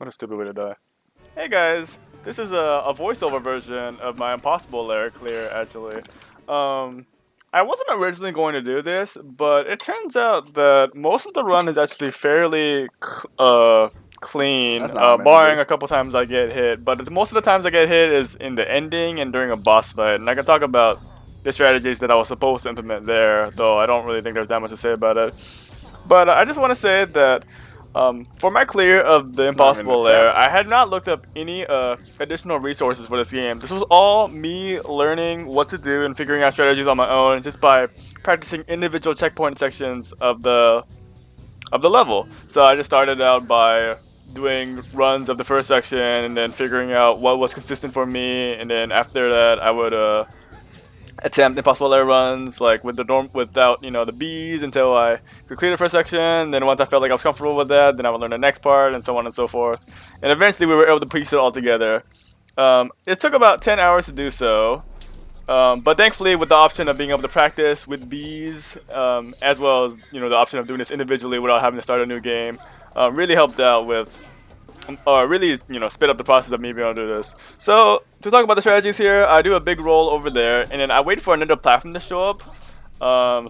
What a stupid way to die. Hey guys, this is a voiceover version of my impossible lair clear actually. Um, I wasn't originally going to do this, but it turns out that most of the run is actually fairly clean, That's not what I meant to barring do. a couple times I get hit. But most of the times I get hit is in the ending and during a boss fight, and I can talk about the strategies that I was supposed to implement there, though I don't really think there's that much to say about it. But I just want to say that for my clear of the It's not even an impossible layer, attempt. I had not looked up any additional resources for this game. This was all me learning what to do and figuring out strategies on my own just by practicing individual checkpoint sections of the level. So I just started out by doing runs of the first section and then figuring out what was consistent for me, and then after that I would attempt impossible layer runs like with the norm without the bees until I could clear the first section. Then once I felt like I was comfortable with that, then I would learn the next part and so on and so forth. And eventually we were able to piece it all together. It took about 10 hours to do so. But thankfully, with the option of being able to practice with bees, as well as the option of doing this individually without having to start a new game, really helped out with really sped up the process of me being able to do this. So to talk about the strategies here, I do a big roll over there, and then I wait for another platform to show up.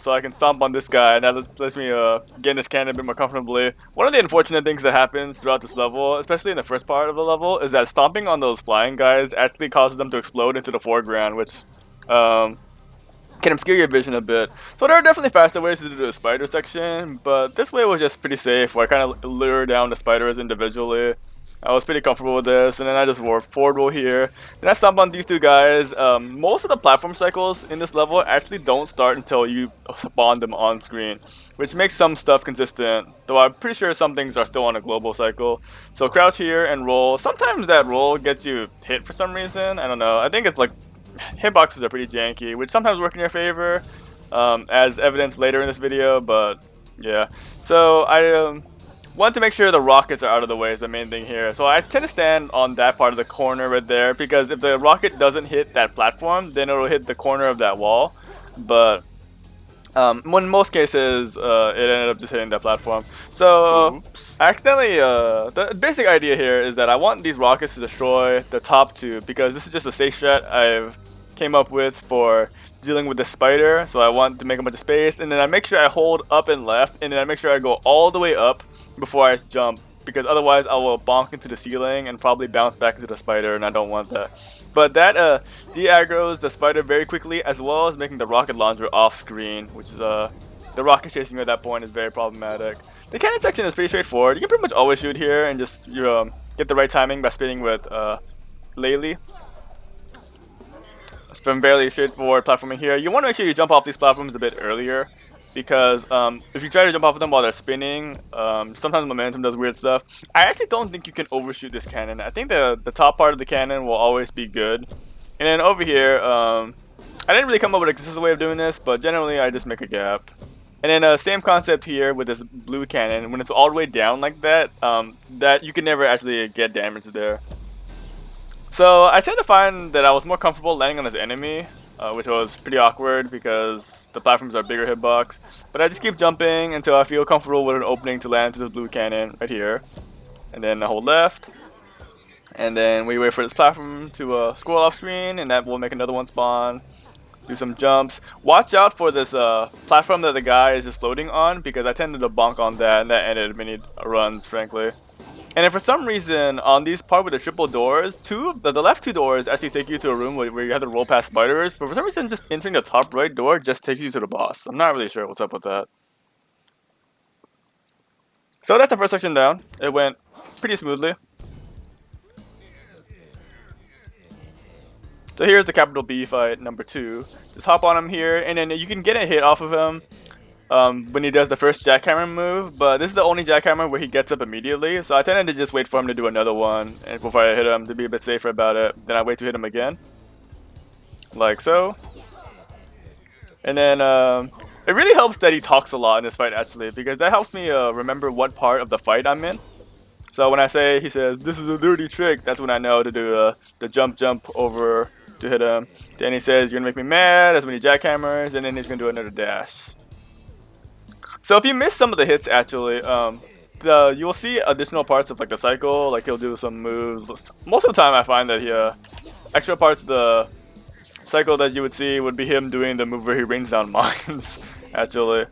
So I can stomp on this guy, and that lets me get in this cannon a bit more comfortably. One of the unfortunate things that happens throughout this level, especially in the first part of the level, is that stomping on those flying guys actually causes them to explode into the foreground, which um, can obscure your vision a bit. So there are definitely faster ways to do the spider section, but this way was just pretty safe, where I kind of lure down the spiders individually. I was pretty comfortable with this, and then I just forward roll here. Then I stomp on these two guys. Most of the platform cycles in this level actually don't start until you spawn them on screen, which makes some stuff consistent, though I'm pretty sure some things are still on a global cycle. So crouch here and roll. Sometimes that roll gets you hit for some reason. I don't know. I think it's like hitboxes are pretty janky, which sometimes work in your favor, as evidenced later in this video, but yeah. So I want to make sure the rockets are out of the way is the main thing here. So I tend to stand on that part of the corner right there, because if the rocket doesn't hit that platform, then it'll hit the corner of that wall. But in most cases, it ended up just hitting that platform. So Oops. I accidentally, the basic idea here is that I want these rockets to destroy the top two, because this is just a safe strat I've came up with for dealing with the spider. So I want to make a bunch of space, and then I make sure I hold up and left, and then I make sure I go all the way up before I jump, because otherwise I will bonk into the ceiling and probably bounce back into the spider, and I don't want that. But that de-aggroes the spider very quickly, as well as making the rocket launcher off screen, which is the rocket chasing you at that point is very problematic. The cannon section is pretty straightforward. You can pretty much always shoot here and just get the right timing by spinning with Laylee. It's been fairly straightforward platforming here. You want to make sure you jump off these platforms a bit earlier, because if you try to jump off of them while they're spinning, sometimes momentum does weird stuff. I actually don't think you can overshoot this cannon. I think the top part of the cannon will always be good. And then over here, I didn't really come up with a consistent way of doing this, but generally I just make a gap. And then same concept here with this blue cannon. When it's all the way down like that, that you can never actually get damage there. So I tend to find that I was more comfortable landing on his enemy, which was pretty awkward because the platforms are bigger hitbox. But I just keep jumping until I feel comfortable with an opening to land to the blue cannon right here. And then I hold left. And then we wait for this platform to scroll off screen, and that will make another one spawn. Do some jumps. Watch out for this platform that the guy is just floating on, because I tended to bonk on that, and that ended many runs, frankly. And if for some reason on these part with the triple doors, the left two doors actually take you to a room where you have to roll past spiders, but for some reason just entering the top right door just takes you to the boss. I'm not really sure what's up with that. So that's the first section down. It went pretty smoothly. So here's the capital B fight number 2. Just hop on him here, and then you can get a hit off of him when he does the first jackhammer move, but this is the only jackhammer where he gets up immediately, so I tended to just wait for him to do another one and before I hit him to be a bit safer about it. Then I wait to hit him again, like so. And then it really helps that he talks a lot in this fight actually, because that helps me remember what part of the fight I'm in. So when I say he says, "This is a dirty trick," that's when I know to do the jump over to hit him. Then he says, "You're gonna make me mad," that's when he jackhammers, and then he's gonna do another dash. So if you miss some of the hits, actually, you'll see additional parts of like the cycle. Like he'll do some moves. Most of the time, I find that he extra parts of the cycle that you would see would be him doing the move where he rains down mines. Actually,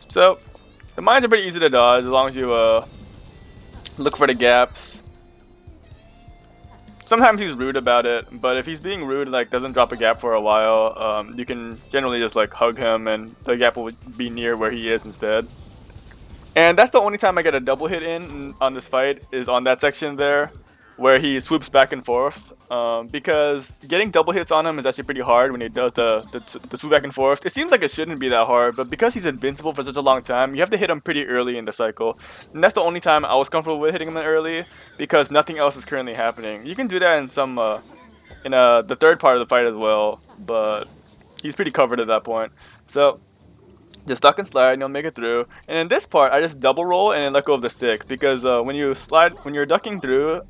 so the mines are pretty easy to dodge as long as you look for the gaps. Sometimes he's rude about it, but if he's being rude, like doesn't drop a gap for a while, you can generally just like hug him and the gap will be near where he is instead. And that's the only time I get a double hit in on this fight is on that section there, where he swoops back and forth. Because getting double hits on him is actually pretty hard when he does the swoop back and forth. It seems like it shouldn't be that hard, but because he's invincible for such a long time, you have to hit him pretty early in the cycle. And that's the only time I was comfortable with hitting him early, because nothing else is currently happening. You can do that in some the third part of the fight as well, but he's pretty covered at that point. So just duck and slide and you'll make it through. And in this part, I just double roll and then let go of the stick, because when you're ducking through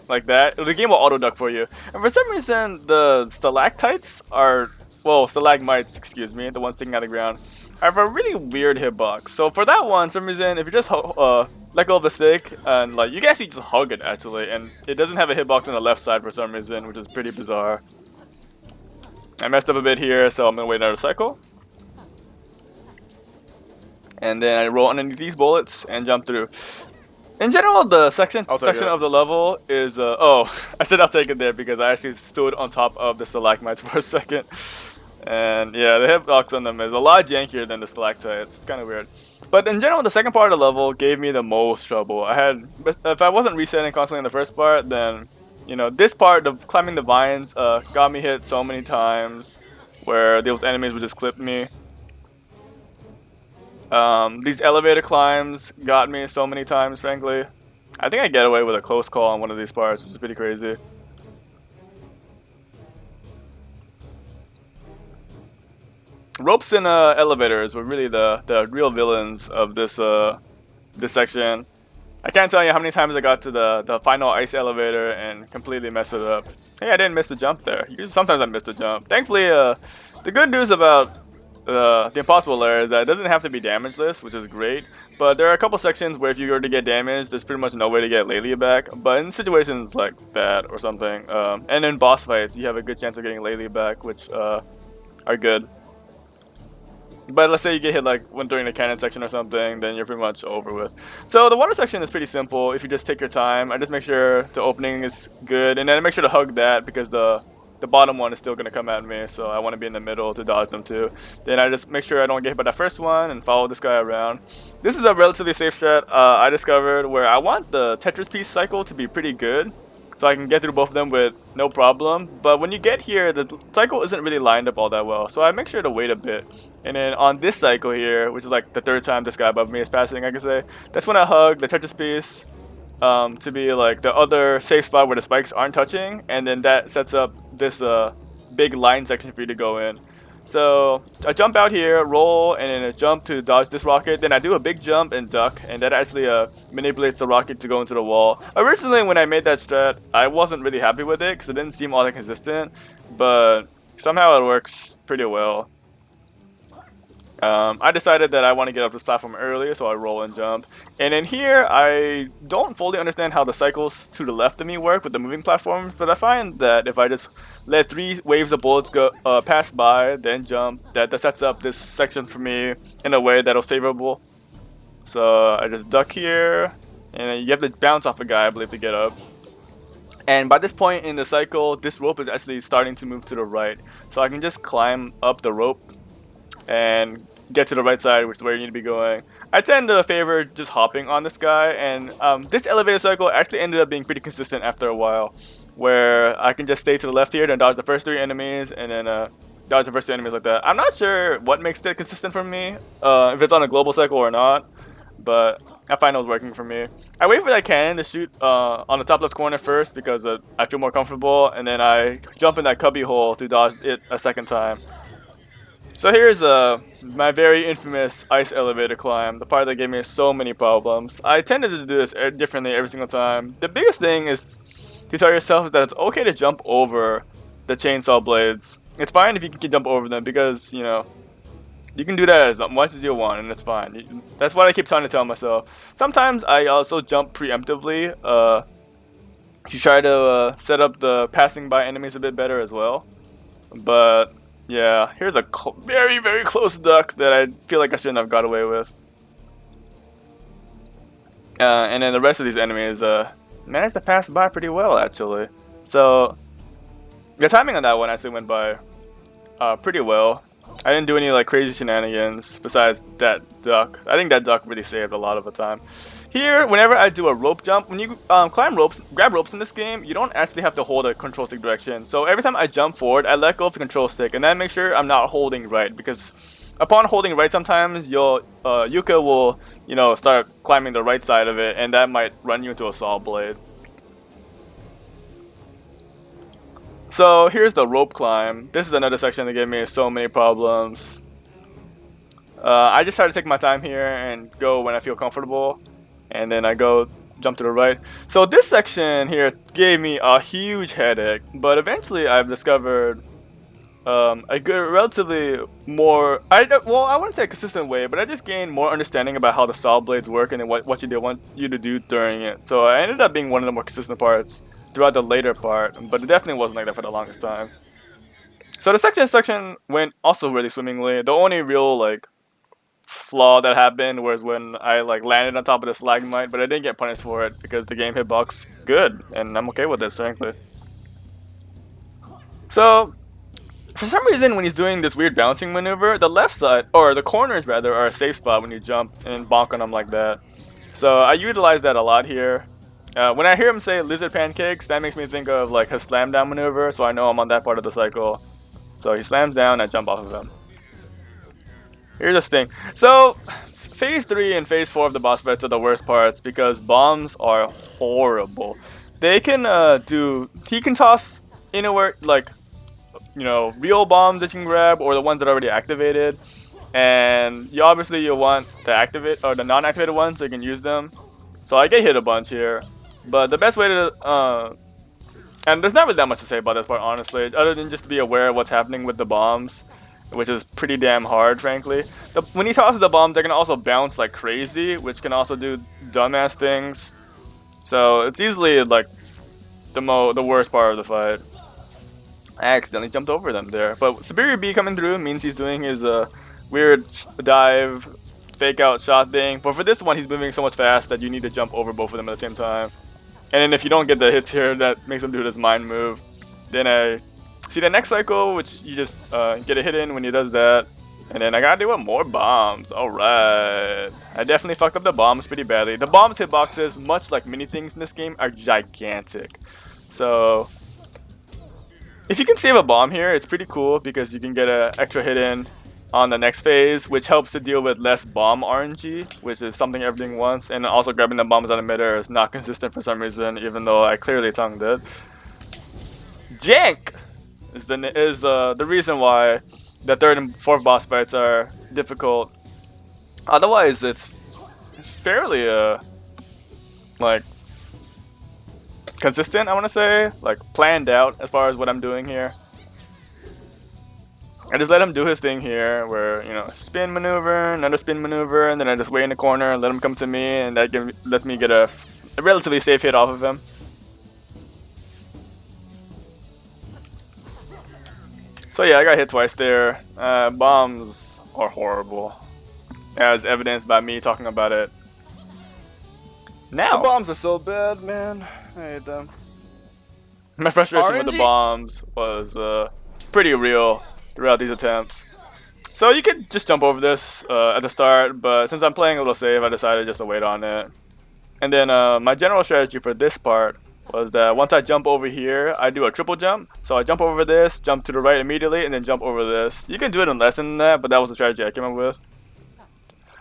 like that, the game will auto duck for you. And for some reason, the stalactites are, well, stalagmites, excuse me, the ones sticking out of the ground, have a really weird hitbox. So for that one, for some reason, if you just let go of the stick and like you can actually just hug it actually, and it doesn't have a hitbox on the left side for some reason, which is pretty bizarre. I messed up a bit here, so I'm gonna wait another cycle. And then I roll underneath these bullets and jump through. In general, the section of the level is oh, I said I'll take it there because I actually stood on top of the stalagmites for a second. And yeah, the hitbox on them is a lot jankier than the stalactites. It's kind of weird. But in general, the second part of the level gave me the most trouble. If I wasn't resetting constantly in the first part, then, you know, this part, the climbing the vines, got me hit so many times where those enemies would just clip me. These elevator climbs got me so many times, frankly. I think I get away with a close call on one of these parts, which is pretty crazy. Ropes and elevators were really the real villains of this this section. I can't tell you how many times I got to the final ice elevator and completely messed it up. Hey, I didn't miss the jump there. Sometimes I missed the jump. Thankfully, the good news about the impossible layer is that it doesn't have to be damageless, which is great. But there are a couple sections where if you were to get damaged, there's pretty much no way to get Laylee back. But in situations like that or something, and in boss fights, you have a good chance of getting Laylee back, which are good. But let's say you get hit like during the cannon section or something, then you're pretty much over with. So the water section is pretty simple if you just take your time. I just make sure the opening is good, and then I make sure to hug that because the bottom one is still going to come at me, so I want to be in the middle to dodge them too. Then I just make sure I don't get hit by that first one and follow this guy around. This is a relatively safe strat I discovered where I want the Tetris piece cycle to be pretty good, so I can get through both of them with no problem. But when you get here, the cycle isn't really lined up all that well, so I make sure to wait a bit. And then on this cycle here, which is like the third time this guy above me is passing, I can say, that's when I hug the Tetris piece to be like the other safe spot where the spikes aren't touching, and then that sets up this big line section for you to go in. So I jump out here, roll, and then I jump to dodge this rocket. Then I do a big jump and duck, and that actually manipulates the rocket to go into the wall. Originally, when I made that strat, I wasn't really happy with it because it didn't seem all that consistent, but somehow it works pretty well. I decided that I want to get off this platform early, so I roll and jump. And in here, I don't fully understand how the cycles to the left of me work with the moving platforms, but I find that if I just let 3 waves of bullets go pass by, then jump, that sets up this section for me in a way that was favorable. So I just duck here, and you have to bounce off a guy, I believe, to get up. And by this point in the cycle, this rope is actually starting to move to the right, so I can just climb up the rope and get to the right side, which is where you need to be going. I tend to favor just hopping on this guy, and this elevator cycle actually ended up being pretty consistent after a while, where I can just stay to the left here, then dodge the first 3 enemies, and then dodge the first 2 enemies like that. I'm not sure what makes it consistent for me, if it's on a global cycle or not, but I find it was working for me. I wait for that cannon to shoot on the top left corner first because I feel more comfortable, and then I jump in that cubby hole to dodge it a second time. So here's my very infamous ice elevator climb, the part that gave me so many problems. I tended to do this differently every single time. The biggest thing is to tell yourself that it's okay to jump over the chainsaw blades. It's fine if you can jump over them because, you know, You can do that as much as you want, and it's fine. That's what I keep trying to tell myself. Sometimes I also jump preemptively to try to set up the passing by enemies a bit better as well. But yeah, here's a very, very close duck that I feel like I shouldn't have got away with. And then the rest of these enemies managed to pass by pretty well, actually. So the timing on that one actually went by pretty well. I didn't do any like crazy shenanigans besides that duck. I think that duck really saved a lot of the time. Here, whenever I do a rope jump, when you climb ropes, grab ropes in this game, you don't actually have to hold a control stick direction. So every time I jump forward, I let go of the control stick and then make sure I'm not holding right, because upon holding right, sometimes your Yuka will, start climbing the right side of it, and that might run you into a saw blade. So here's the rope climb. This is another section that gave me so many problems. I just try to take my time here and go when I feel comfortable, and then I go jump to the right. So this section here gave me a huge headache, but eventually I've discovered a good, relatively more, I wouldn't say a consistent way, but I just gained more understanding about how the saw blades work and then what want you to do during it. So I ended up being one of the more consistent parts throughout the later part, but it definitely wasn't like that for the longest time. So the section went also really swimmingly. The only real flaw that happened was when I landed on top of the stalagmite, but I didn't get punished for it because the game hitbox good, and I'm okay with this, frankly. So for some reason, when he's doing this weird bouncing maneuver, the left side, or the corners rather, are a safe spot when you jump and bonk on them like that. So I utilize that a lot here. When I hear him say lizard pancakes, that makes me think of his slam down maneuver, so I know I'm on that part of the cycle. So he slams down, I jump off of him. Here's this thing. So phase 3 and phase 4 of the boss fights are the worst parts because bombs are horrible. They can he can toss anywhere real bombs that you can grab or the ones that are already activated, and you want the non-activated ones so you can use them. So I get hit a bunch here, but the best way to and there's not really that much to say about this part, honestly, other than just to be aware of what's happening with the bombs, which is pretty damn hard, frankly. When he tosses the bombs, they're gonna also bounce like crazy, which can also do dumbass things. So it's easily the worst part of the fight. I accidentally jumped over them there, but Superior B coming through means he's doing his weird dive, fake out shot thing. But for this one, he's moving so much fast that you need to jump over both of them at the same time. And then if you don't get the hits here, that makes him do this mind move. Then I see the next cycle, which you just get a hit in when he does that. And then I gotta do it more bombs. Alright. I definitely fucked up the bombs pretty badly. The bombs hitboxes, much like many things in this game, are gigantic. So if you can save a bomb here, it's pretty cool because you can get an extra hit in on the next phase, which helps to deal with less bomb RNG, which is something everything wants. And also grabbing the bombs out of midair is not consistent for some reason, even though I clearly tongued it. Jank is the reason why the third and fourth boss fights are difficult. Otherwise, it's fairly consistent, I want to say, planned out as far as what I'm doing here. I just let him do his thing here, where spin maneuver, another spin maneuver, and then I just wait in the corner and let him come to me, and that lets me get a relatively safe hit off of him. So yeah, I got hit twice there. Bombs are horrible, as evidenced by me talking about it now. The bombs are so bad, man. I hate them. My frustration with the bombs was pretty real throughout these attempts. So you could just jump over this at the start, but since I'm playing a little safe, I decided just to wait on it. And then my general strategy for this part was that once I jump over here, I do a triple jump. So I jump over this, jump to the right immediately, and then jump over this. You can do it in less than that, but that was the strategy I came up with.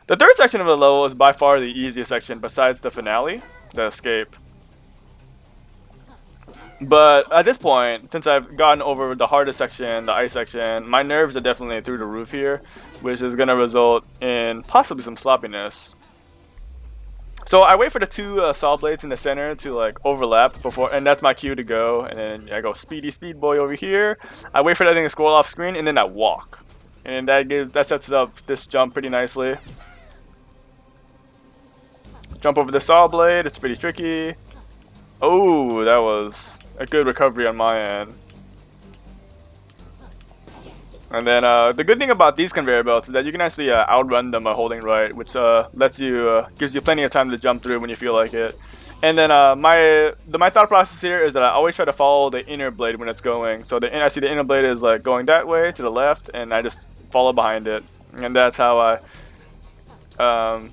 The third section of the level is by far the easiest section besides the finale, the escape. But at this point, since I've gotten over the hardest section, the ice section, my nerves are definitely through the roof here, which is going to result in possibly some sloppiness. So I wait for the two saw blades in the center to overlap before, and that's my cue to go. And then I go speedy speed boy over here. I wait for that thing to scroll off screen, and then I walk. and that sets up this jump pretty nicely. Jump over the saw blade. It's pretty tricky. Oh, that was a good recovery on my end. And then the good thing about these conveyor belts is that you can actually outrun them by holding right, which gives you plenty of time to jump through when you feel like it. And then my thought process here is that I always try to follow the inner blade when it's going. So I see the inner blade is like going that way to the left, and I just follow behind it, and that's how I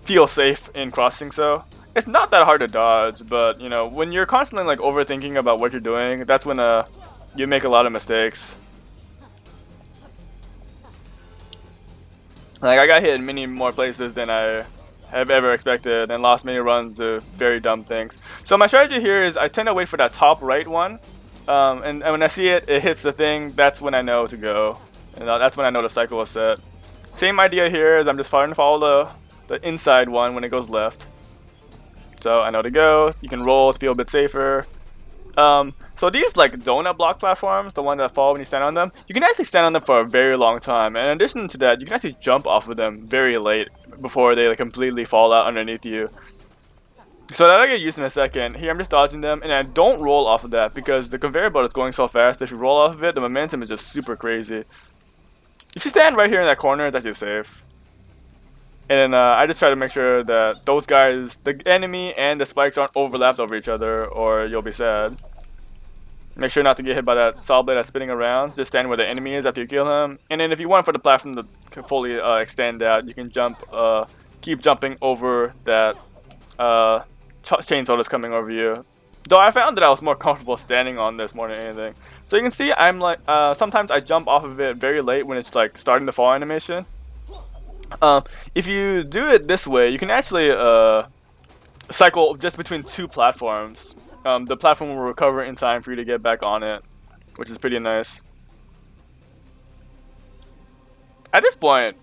feel safe in crossing. So it's not that hard to dodge, but you know, when you're constantly like overthinking about what you're doing, that's when you make a lot of mistakes. Like, I got hit in many more places than I have ever expected and lost many runs to very dumb things. So my strategy here is I tend to wait for that top right one. And when I see it hits the thing, that's when I know to go. And that's when I know the cycle is set. Same idea here is I'm just trying to follow the inside one when it goes left. So I know to go. You can roll to feel a bit safer. So these like donut block platforms, the one that fall when you stand on them, you can actually stand on them for a very long time. And in addition to that, you can actually jump off of them very late before they like completely fall out underneath you. So that'll get used in a second. Here I'm just dodging them, and I don't roll off of that because the conveyor belt is going so fast. If you roll off of it, the momentum is just super crazy. If you stand right here in that corner, it's actually safe. And then I just try to make sure that those guys, the enemy and the spikes, aren't overlapped over each other, or you'll be sad. Make sure not to get hit by that saw blade that's spinning around. Just stand where the enemy is after you kill him. And then if you want for the platform to fully extend out, you can keep jumping over that chainsaw that's coming over you. Though I found that I was more comfortable standing on this more than anything. So you can see I'm like, sometimes I jump off of it very late when it's like starting the fall animation. If you do it this way, you can actually cycle just between two platforms. The platform will recover in time for you to get back on it, which is pretty nice. At this point,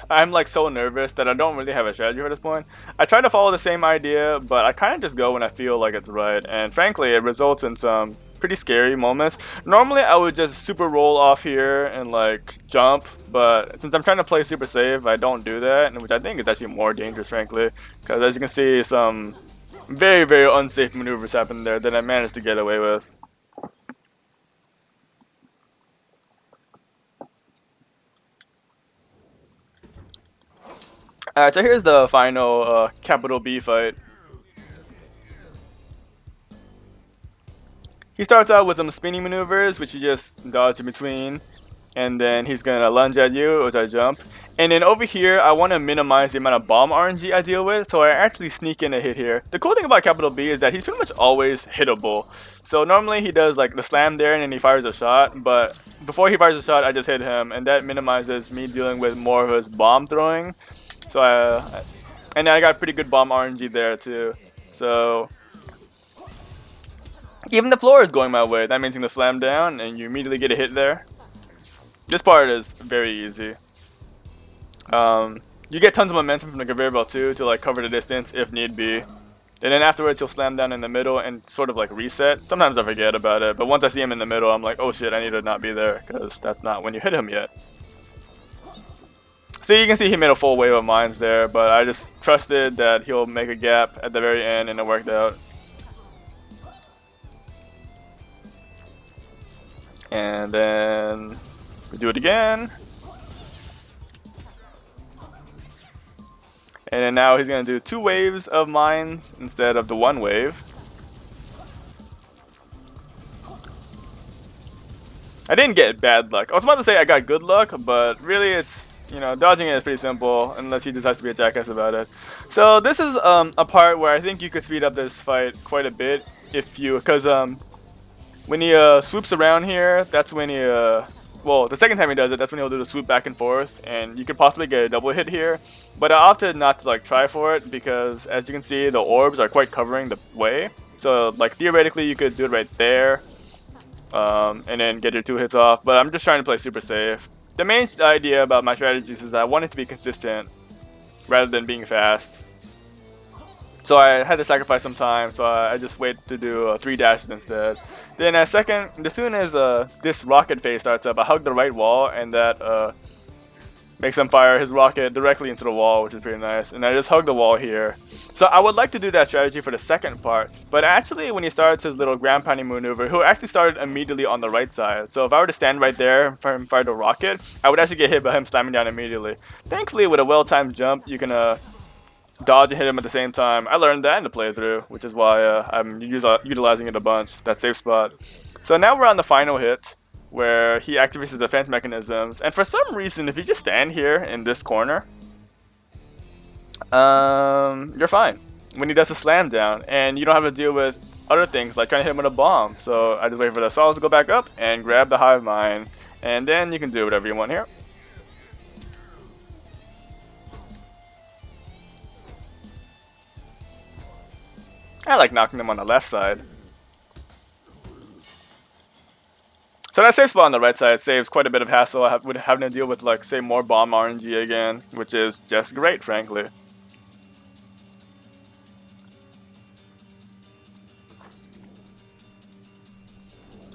I'm like so nervous that I don't really have a strategy for this point. I try to follow the same idea, but I kind of just go when I feel like it's right. And frankly, it results in some pretty scary moments. Normally, I would just super roll off here and like jump, but since I'm trying to play super safe, I don't do that, which I think is actually more dangerous, frankly, because as you can see, some very, very unsafe maneuvers happen there that I managed to get away with. Alright, so here's the final capital B fight. He starts out with some spinning maneuvers, which you just dodge in between. And then he's gonna lunge at you, which I jump. And then over here, I want to minimize the amount of bomb RNG I deal with, so I actually sneak in a hit here. The cool thing about Capital B is that he's pretty much always hittable. So normally he does like the slam there and then he fires a shot, but before he fires a shot, I just hit him, and that minimizes me dealing with more of his bomb throwing. So and I got pretty good bomb RNG there too. So even the floor is going my way. That means you're gonna slam down and you immediately get a hit there. This part is very easy. You get tons of momentum from the conveyor belt too to like cover the distance if need be. And then afterwards you'll slam down in the middle and sort of like reset. Sometimes I forget about it, but once I see him in the middle, I'm like, oh shit, I need to not be there, because that's not when you hit him yet. So you can see he made a full wave of mines there, but I just trusted that he'll make a gap at the very end, and it worked out. And then we do it again. And then now he's going to do 2 waves of mines instead of the 1 wave. I didn't get bad luck. I was about to say I got good luck, but really it's, you know, dodging it is pretty simple unless he decides to be a jackass about it. So this is a part where I think you could speed up this fight quite a bit if you, because when he swoops around here, that's when he, well, the second time he does it, that's when he'll do the swoop back and forth, and you could possibly get a double hit here. But I opted not to like try for it because, as you can see, the orbs are quite covering the way. So like theoretically, you could do it right there, and then get your 2 hits off. But I'm just trying to play super safe. The main idea about my strategies is that I want it to be consistent rather than being fast. So I had to sacrifice some time, so I just wait to do 3 dashes instead. Then as soon as this rocket phase starts up, I hug the right wall, and that makes him fire his rocket directly into the wall, which is pretty nice. And I just hug the wall here. So I would like to do that strategy for the second part, but actually when he starts his little ground pounding maneuver, he'll actually start immediately on the right side. So if I were to stand right there and fire the rocket, I would actually get hit by him slamming down immediately. Thankfully, with a well-timed jump, you can dodge and hit him at the same time. I learned that in the playthrough, which is why I'm utilizing it a bunch, that safe spot. So now we're on the final hit, where he activates the defense mechanisms, and for some reason, if you just stand here in this corner, you're fine when he does a slam down, and you don't have to deal with other things like trying to hit him with a bomb. So I just wait for the solids to go back up and grab the hive mind, and then you can do whatever you want here. I like knocking them on the left side. So that safe spot on the right side saves quite a bit of hassle with having to deal with, like, say, more bomb RNG again, which is just great, frankly.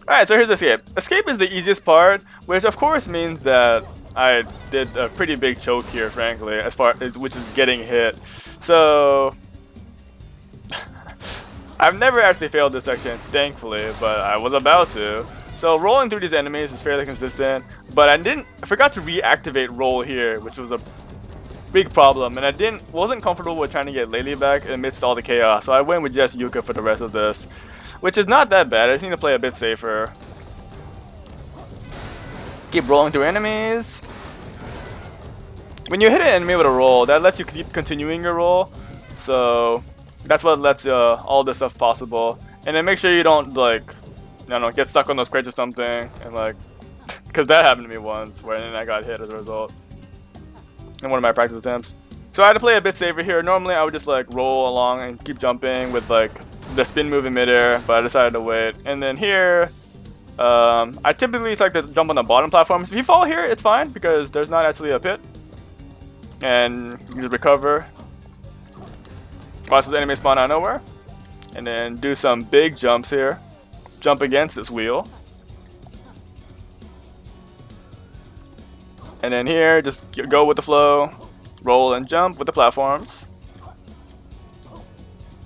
Alright, so here's escape. Escape is the easiest part, which of course means that I did a pretty big choke here, frankly, as far as which is getting hit. So I've never actually failed this section, thankfully, but I was about to. So rolling through these enemies is fairly consistent, but I forgot to reactivate roll here, which was a big problem, and I wasn't comfortable with trying to get Laylee back amidst all the chaos, so I went with just Yuka for the rest of this, which is not that bad. I just need to play a bit safer. Keep rolling through enemies. When you hit an enemy with a roll, that lets you keep continuing your roll, so that's what lets all this stuff possible. And then make sure you don't, like, I don't know, get stuck on those crates or something, and like, because that happened to me once, where then I got hit as a result in one of my practice attempts. So I had to play a bit safer here. Normally I would just like roll along and keep jumping with like the spin move in midair, but I decided to wait. And then here, I typically like to jump on the bottom platforms. If you fall here, it's fine because there's not actually a pit, and you just recover. Watch the enemy spawn out of nowhere, and then do some big jumps here. Jump against this wheel. And then here, just go with the flow. Roll and jump with the platforms.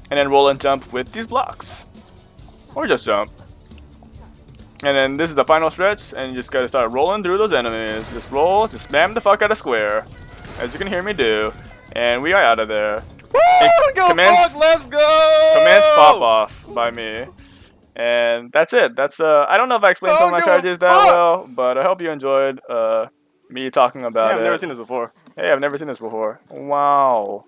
And then roll and jump with these blocks. Or just jump. And then this is the final stretch, and you just gotta start rolling through those enemies. Just roll, just spam the fuck out of square, as you can hear me do. And we are out of there. Woo! Let's go! Commands pop off by me. And that's it. That's I don't know if I explained some of my strategies that well, but I hope you enjoyed me talking about it. I've never seen this before. Hey, I've never seen this before. Wow.